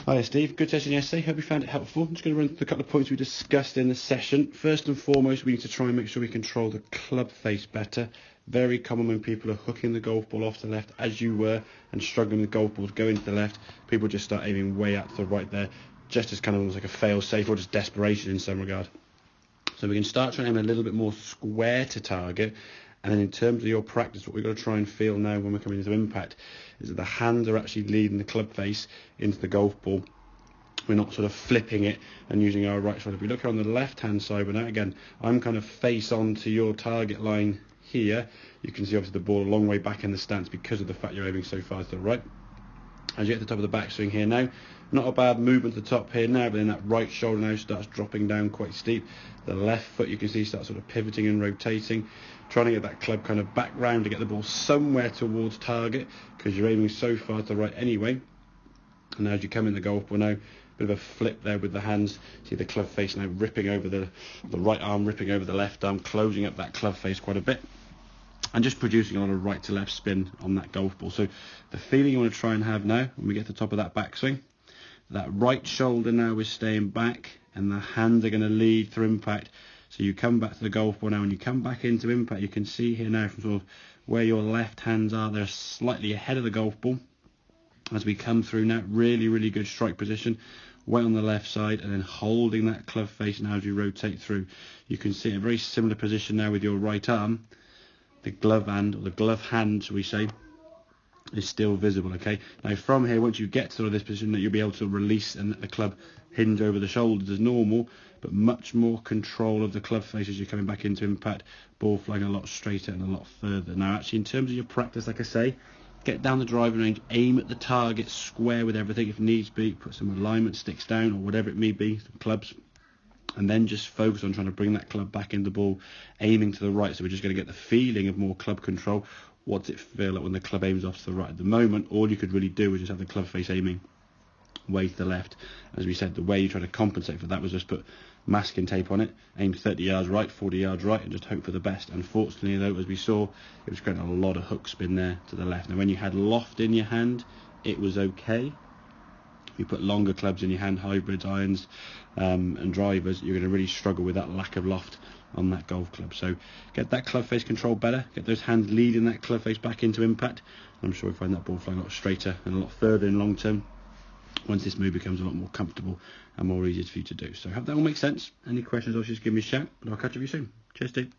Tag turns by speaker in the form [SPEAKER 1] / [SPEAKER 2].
[SPEAKER 1] Hi Steve, good session yesterday, hope you found it helpful. I'm just going to run through a couple of points we discussed in the session. First and foremost, we need to try and make sure we control the club face better. Very common when people are hooking the golf ball off to the left, as you were, and struggling with golf balls going to the left, people just start aiming way out to the right there, just as kind of almost like a fail-safe or just desperation in some regard. So we can start trying to aim a little bit more square to target. And then in terms of your practice, what we've got to try and feel now when we're coming into impact is that the hands are actually leading the club face into the golf ball. We're not sort of flipping it and using our right shoulder. If we look on the left-hand side, but now again, I'm kind of face on to your target line here. You can see obviously the ball a long way back in the stance because of the fact you're aiming so far to the right. As you get to the top of the backswing here now, not a bad movement to the top here now, but then that right shoulder now starts dropping down quite steep. The left foot you can see starts sort of pivoting and rotating, trying to get that club kind of back round to get the ball somewhere towards target because you're aiming so far to the right anyway. And as you come in the golf ball now, bit of a flip there with the hands. See the club face now ripping over the right arm, ripping over the left arm, closing up that club face quite a bit. And just producing a lot of right to left spin on that golf ball. So the feeling you want to try and have now when we get to the top of that backswing, that right shoulder now is staying back and the hands are going to lead through impact. So you come back to the golf ball now, and you come back into impact, you can see here now from sort of where your left hands are, they're slightly ahead of the golf ball. As we come through now, really good strike position, weight on the left side, and then holding that club face now as you rotate through. You can see a very similar position now with your right arm. The glove hand, or the glove hand, shall we say, is still visible, okay? Now from here, once you get to sort of this position, that you'll be able to release and let the club hinge over the shoulders as normal, but much more control of the club face as you're coming back into impact, ball flying a lot straighter and a lot further. Now actually in terms of your practice, like I say, get down the driving range, aim at the target, square with everything if needs be, put some alignment sticks down or whatever it may be, some clubs, and then just focus on trying to bring that club back in the ball, aiming to the right. So we're just going to get the feeling of more club control. What's it feel like when the club aims off to the right? At the moment, all you could really do is just have the club face aiming way to the left. As we said, the way you try to compensate for that was just put masking tape on it, aim 30 yards right, 40 yards right, and just hope for the best. Unfortunately though, as we saw, it was creating a lot of hook spin there to the left. Now when you had loft in your hand, it was okay. You put longer clubs in your hand, hybrids, irons, and drivers, you're going to really struggle with that lack of loft on that golf club. So get that club face control better, get those hands leading that club face back into impact. I'm sure you'll find that ball flying a lot straighter and a lot further in long term once this move becomes a lot more comfortable and more easier for you to do. So I hope that all makes sense. Any questions, I'll just give me a shout, but I'll catch up with you soon. Cheers, Steve.